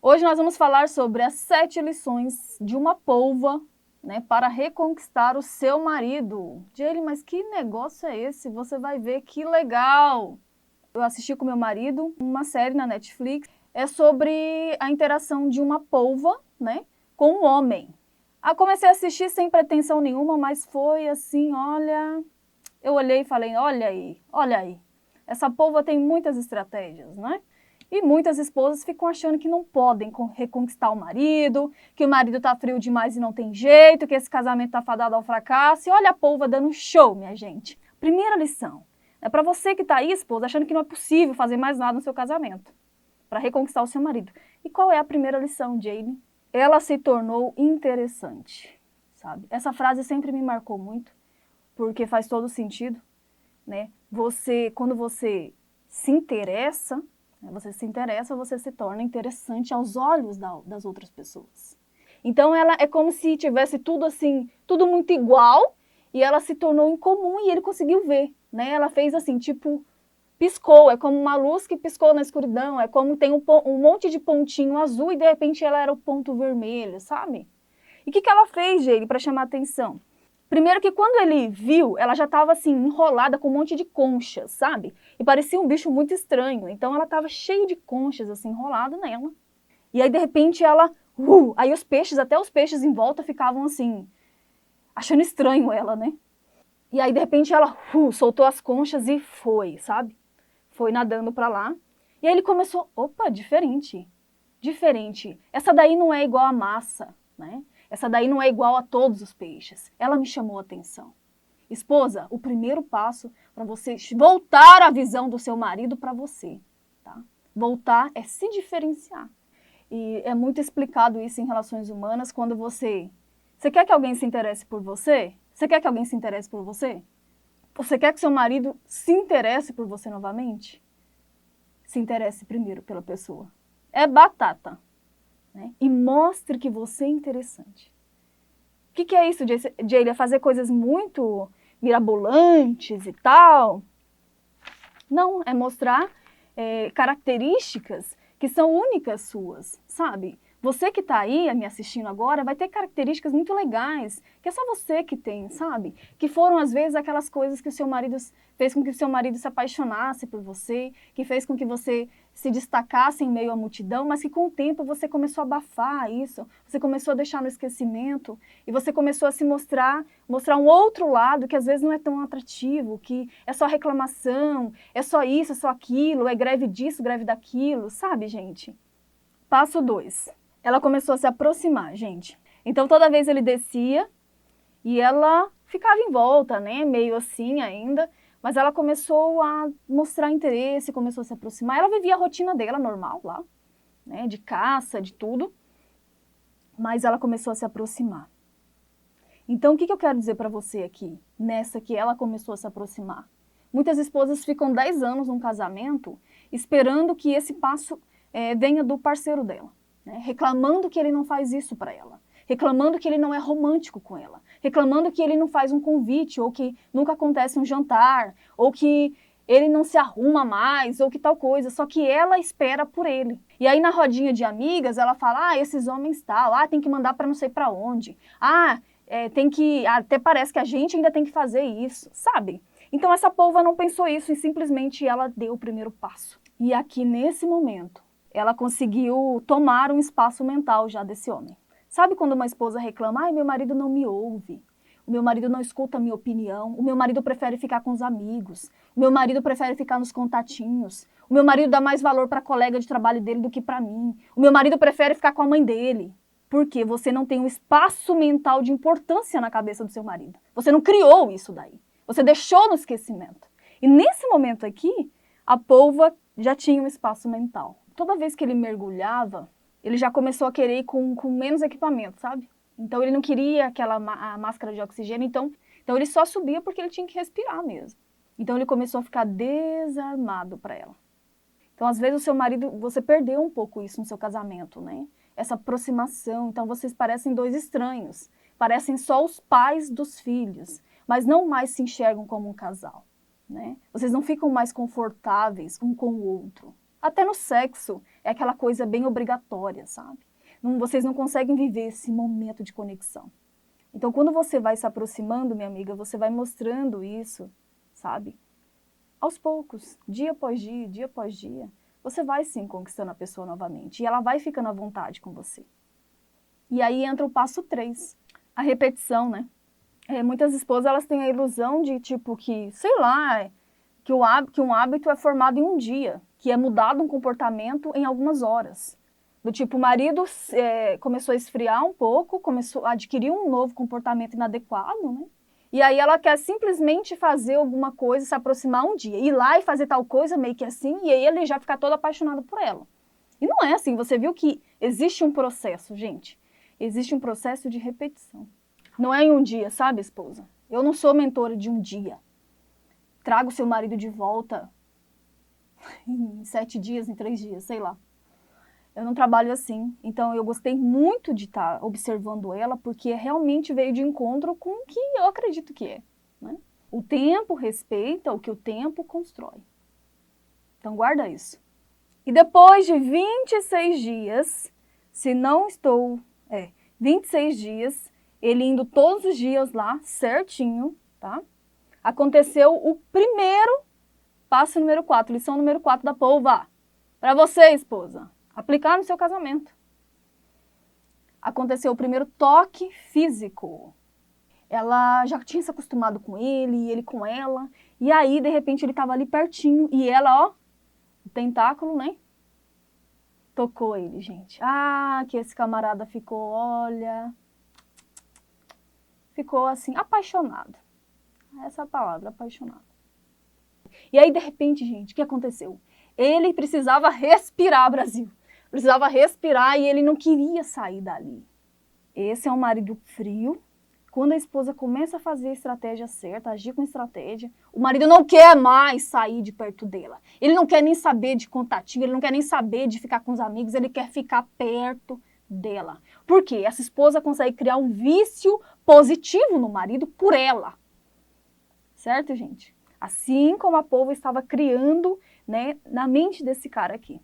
Hoje nós vamos falar sobre as 7 lições de uma polva, né, para reconquistar o seu marido. Jaylee, mas que negócio é esse? Você vai ver, que legal! Eu assisti com meu marido uma série na Netflix, é sobre a interação de uma polva, né, com um homem. Eu comecei a assistir sem pretensão nenhuma, mas foi assim, olha... Eu olhei e falei, olha aí. Essa polva tem muitas estratégias, né? E muitas esposas ficam achando que não podem reconquistar o marido, que o marido tá frio demais e não tem jeito, que esse casamento tá fadado ao fracasso. E olha a polva dando um show, minha gente. Primeira lição, é para você que tá aí, esposa, achando que não é possível fazer mais nada no seu casamento, para reconquistar o seu marido. E qual é a primeira lição, Jaylee? Ela se tornou interessante, sabe? Essa frase sempre me marcou muito, porque faz todo sentido, né? Quando você se interessa, você se torna interessante aos olhos das outras pessoas. Então ela é como se tivesse tudo assim, tudo muito igual, e ela se tornou incomum e ele conseguiu ver, né? Ela fez assim, tipo, piscou, é como uma luz que piscou na escuridão, é como tem um monte de pontinho azul e de repente ela era o ponto vermelho, sabe? E o que ela fez, Jaylee, para chamar a atenção? Primeiro que quando ele viu, ela já estava assim, enrolada com um monte de conchas, sabe? E parecia um bicho muito estranho. Então ela estava cheia de conchas, assim, enrolada nela. E aí, de repente, ela... aí os peixes, até os peixes em volta ficavam assim, achando estranho ela, né? E aí, de repente, ela soltou as conchas e foi, sabe? Foi nadando pra lá. E aí ele começou, opa, diferente. Diferente. Essa daí não é igual a massa, né? Essa daí não é igual a todos os peixes. Ela me chamou a atenção. Esposa, o primeiro passo para você voltar a visão do seu marido para você, tá? Voltar é se diferenciar. E é muito explicado isso em relações humanas quando você quer que alguém se interesse por você? Você quer que alguém se interesse por você? Você quer que seu marido se interesse por você novamente? Se interesse primeiro pela pessoa. É batata. Né? E mostre que você é interessante. O que é isso, Jaylee? É fazer coisas muito mirabolantes e tal? Não, é mostrar características que são únicas suas, sabe? Você que está aí me assistindo agora vai ter características muito legais, que é só você que tem, sabe? Que foram, às vezes, aquelas coisas que o seu marido fez com que o seu marido se apaixonasse por você, que fez com que você se destacasse em meio à multidão, mas que com o tempo você começou a abafar isso, você começou a deixar no esquecimento e você começou a se mostrar um outro lado que às vezes não é tão atrativo, que é só reclamação, é só isso, é só aquilo, é greve disso, greve daquilo, sabe, gente? Passo 2. Ela começou a se aproximar, gente. Então toda vez ele descia e ela ficava em volta, né, meio assim ainda, mas ela começou a mostrar interesse, começou a se aproximar. Ela vivia a rotina dela normal lá, né, de caça, de tudo, mas ela começou a se aproximar. Então o que eu quero dizer para você aqui, nessa que ela começou a se aproximar? Muitas esposas ficam 10 anos num casamento esperando que esse passo venha do parceiro dela, né, reclamando que ele não faz isso para ela, reclamando que ele não é romântico com ela, reclamando que ele não faz um convite, ou que nunca acontece um jantar, ou que ele não se arruma mais, ou que tal coisa, só que ela espera por ele. E aí na rodinha de amigas ela fala, esses homens tal, tem que mandar para não sei para onde, tem que, até parece que a gente ainda tem que fazer isso, sabe? Então essa polva não pensou isso e simplesmente ela deu o primeiro passo. E aqui nesse momento, ela conseguiu tomar um espaço mental já desse homem. Sabe quando uma esposa reclama, meu marido não me ouve, o meu marido não escuta a minha opinião, o meu marido prefere ficar com os amigos, o meu marido prefere ficar nos contatinhos, o meu marido dá mais valor para a colega de trabalho dele do que para mim, o meu marido prefere ficar com a mãe dele. Porque você não tem um espaço mental de importância na cabeça do seu marido. Você não criou isso daí. Você deixou no esquecimento. E nesse momento aqui, a polva já tinha um espaço mental. Toda vez que ele mergulhava, ele já começou a querer ir com menos equipamento, sabe? Então ele não queria a máscara de oxigênio, então ele só subia porque ele tinha que respirar mesmo. Então ele começou a ficar desarmado para ela. Então às vezes o seu marido, você perdeu um pouco isso no seu casamento, né? Essa aproximação, então vocês parecem dois estranhos, parecem só os pais dos filhos, mas não mais se enxergam como um casal, né? Vocês não ficam mais confortáveis um com o outro. Até no sexo, é aquela coisa bem obrigatória, sabe? Vocês não conseguem viver esse momento de conexão. Então, quando você vai se aproximando, minha amiga, você vai mostrando isso, sabe? Aos poucos, dia após dia, você vai sim conquistando a pessoa novamente. E ela vai ficando à vontade com você. E aí entra o passo 3, a repetição, né? Muitas esposas, elas têm a ilusão de, tipo, que, sei lá, que um hábito é formado em um dia, que é mudado um comportamento em algumas horas. Do tipo, o marido começou a esfriar um pouco, começou a adquirir um novo comportamento inadequado, né? E aí ela quer simplesmente fazer alguma coisa, se aproximar um dia, ir lá e fazer tal coisa meio que assim, e aí ele já fica todo apaixonado por ela. E não é assim, você viu que existe um processo, gente. Existe um processo de repetição. Não é em um dia, sabe, esposa? Eu não sou mentora de um dia. Traga o seu marido de volta em 7 dias, em 3 dias, sei lá. Eu não trabalho assim. Então, eu gostei muito de estar observando ela, porque realmente veio de encontro com o que eu acredito que é, né? O tempo respeita o que o tempo constrói. Então, guarda isso. E depois de 26 dias, se não estou... 26 dias, ele indo todos os dias lá, certinho, tá? Aconteceu o primeiro passo número 4, lição número 4 da polva. Para você, esposa, aplicar no seu casamento. Aconteceu o primeiro toque físico. Ela já tinha se acostumado com ele com ela. E aí, de repente, ele estava ali pertinho. E ela, ó, o tentáculo, né? Tocou ele, gente. Ah, que esse camarada ficou, olha... Ficou assim, apaixonado. Essa é a palavra, apaixonado. E aí, de repente, gente, o que aconteceu? Ele precisava respirar, Brasil. Precisava respirar e ele não queria sair dali. Esse é um marido frio. Quando a esposa começa a fazer a estratégia certa, agir com estratégia, o marido não quer mais sair de perto dela. Ele não quer nem saber de contatinho, ele não quer nem saber de ficar com os amigos, ele quer ficar perto dela. Por quê? Essa esposa consegue criar um vício positivo no marido por ela. Certo, gente? Assim como a polva estava criando, né, na mente desse cara aqui,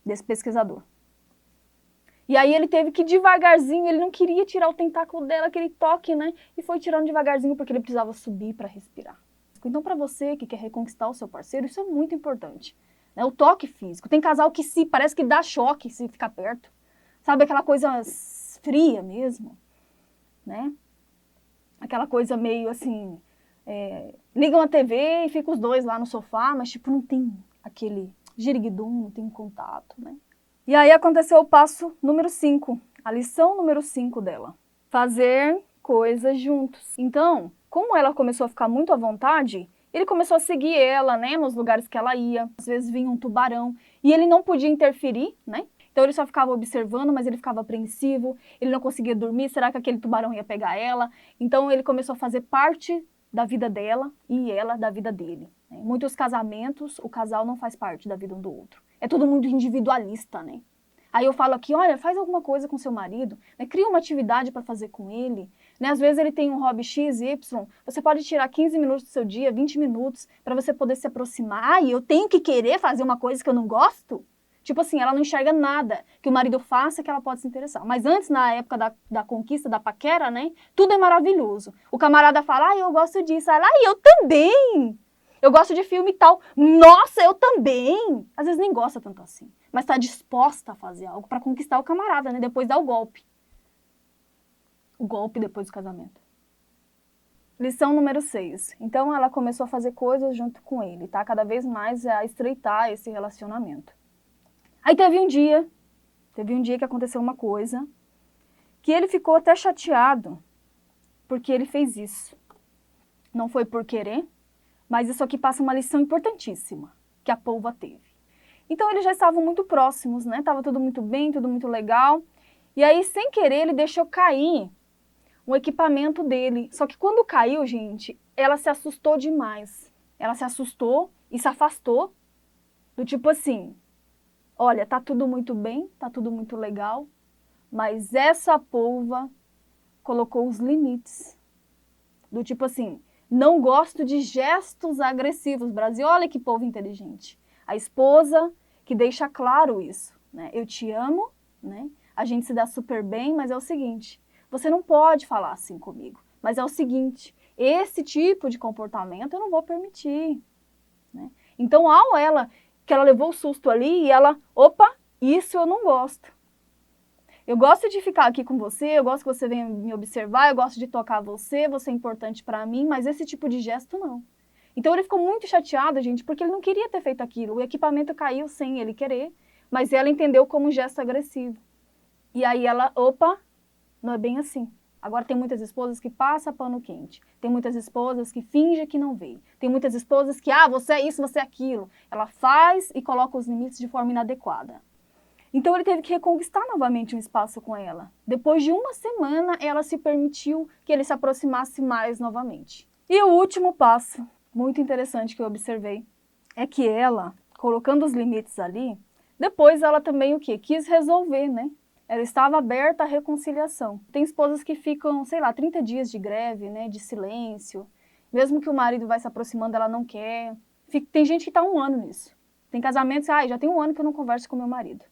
desse pesquisador. E aí ele teve que devagarzinho, ele não queria tirar o tentáculo dela, aquele toque, né? E foi tirando devagarzinho porque ele precisava subir para respirar. Então, para você que quer reconquistar o seu parceiro, isso é muito importante. Né? O toque físico. Tem casal que parece que dá choque se ficar perto. Sabe, aquela coisa fria mesmo, né? Aquela coisa meio assim... ligam a TV e ficam os dois lá no sofá, mas tipo, não tem aquele giriguidum, não tem contato, né? E aí aconteceu o passo número 5, a lição número 5 dela. Fazer coisas juntos. Então, como ela começou a ficar muito à vontade, ele começou a seguir ela, né, nos lugares que ela ia. Às vezes vinha um tubarão e ele não podia interferir, né? Então ele só ficava observando, mas ele ficava apreensivo, ele não conseguia dormir, será que aquele tubarão ia pegar ela? Então ele começou a fazer parte da vida dela e ela da vida dele. Em muitos casamentos, o casal não faz parte da vida um do outro. É todo mundo individualista, né? Aí eu falo aqui, olha, faz alguma coisa com seu marido, né? Cria uma atividade para fazer com ele. Né? Às vezes ele tem um hobby X, Y, você pode tirar 15 minutos do seu dia, 20 minutos, para você poder se aproximar. E eu tenho que querer fazer uma coisa que eu não gosto? Tipo assim, ela não enxerga nada que o marido faça que ela pode se interessar. Mas antes, na época da conquista, da paquera, né? Tudo é maravilhoso. O camarada fala, eu gosto disso. Ela, eu também. Eu gosto de filme e tal. Nossa, eu também. Às vezes nem gosta tanto assim. Mas está disposta a fazer algo para conquistar o camarada, né? Depois dá o golpe. O golpe depois do casamento. Lição número 6. Então ela começou a fazer coisas junto com ele, tá? Cada vez mais a estreitar esse relacionamento. Aí teve um dia que aconteceu uma coisa, que ele ficou até chateado, porque ele fez isso. Não foi por querer, mas isso aqui passa uma lição importantíssima, que a polva teve. Então eles já estavam muito próximos, né? Tava tudo muito bem, tudo muito legal. E aí, sem querer, ele deixou cair um equipamento dele. Só que quando caiu, gente, ela se assustou demais. Ela se assustou e se afastou, do tipo assim... Olha, tá tudo muito bem, tá tudo muito legal, mas essa polva colocou os limites. Do tipo assim, não gosto de gestos agressivos. Brasil, olha que povo inteligente. A esposa que deixa claro isso, né? Eu te amo, né? A gente se dá super bem, mas é o seguinte, você não pode falar assim comigo. Mas é o seguinte, esse tipo de comportamento eu não vou permitir, né? Então, que ela levou o susto ali e ela, opa, isso eu não gosto. Eu gosto de ficar aqui com você, eu gosto que você venha me observar, eu gosto de tocar você é importante pra mim, mas esse tipo de gesto não. Então ele ficou muito chateado, gente, porque ele não queria ter feito aquilo. O equipamento caiu sem ele querer, mas ela entendeu como um gesto agressivo. E aí ela, opa, não é bem assim. Agora tem muitas esposas que passam pano quente. Tem muitas esposas que fingem que não veem. Tem muitas esposas que, você é isso, você é aquilo. Ela faz e coloca os limites de forma inadequada. Então ele teve que reconquistar novamente um espaço com ela. Depois de uma semana, ela se permitiu que ele se aproximasse mais novamente. E o último passo, muito interessante que eu observei, é que ela, colocando os limites ali, depois ela também o quê? Quis resolver, né? Ela estava aberta à reconciliação. Tem esposas que ficam, sei lá, 30 dias de greve, né, de silêncio. Mesmo que o marido vai se aproximando, ela não quer. Tem gente que está 1 ano nisso. Tem casamentos, já tem 1 ano que eu não converso com meu marido.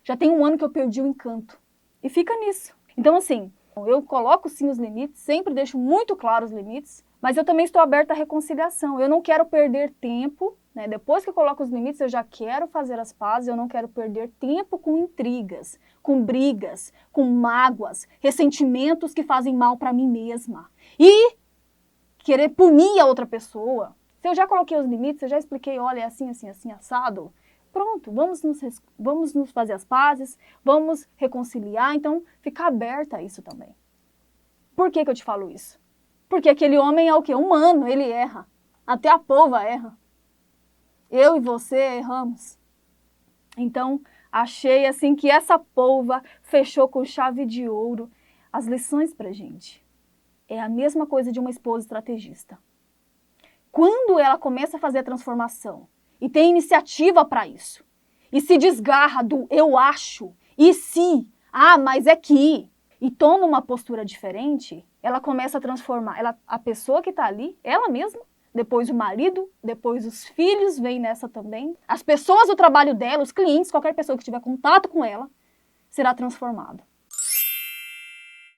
Já tem 1 ano que eu perdi o encanto. E fica nisso. Então, assim, eu coloco sim os limites, sempre deixo muito claros os limites, mas eu também estou aberta à reconciliação. Eu não quero perder tempo, né? Depois que eu coloco os limites, eu já quero fazer as pazes, eu não quero perder tempo com intrigas, com brigas, com mágoas, ressentimentos que fazem mal para mim mesma. E querer punir a outra pessoa. Se eu já coloquei os limites, eu já expliquei, olha, é assim, assim, assim, assado, pronto, vamos nos fazer as pazes, vamos reconciliar, então fica aberta a isso também. Por que eu te falo isso? Porque aquele homem é o quê? Humano, ele erra. Até a polva erra. Eu e você erramos. Então, achei assim que essa polva fechou com chave de ouro as lições pra gente. É a mesma coisa de uma esposa estrategista. Quando ela começa a fazer a transformação e tem iniciativa para isso, e se desgarra do eu acho, e se, mas é que, e toma uma postura diferente, ela começa a transformar a pessoa que está ali, ela mesma, depois o marido, depois os filhos vêm nessa também, as pessoas do trabalho dela, os clientes, qualquer pessoa que tiver contato com ela, será transformado.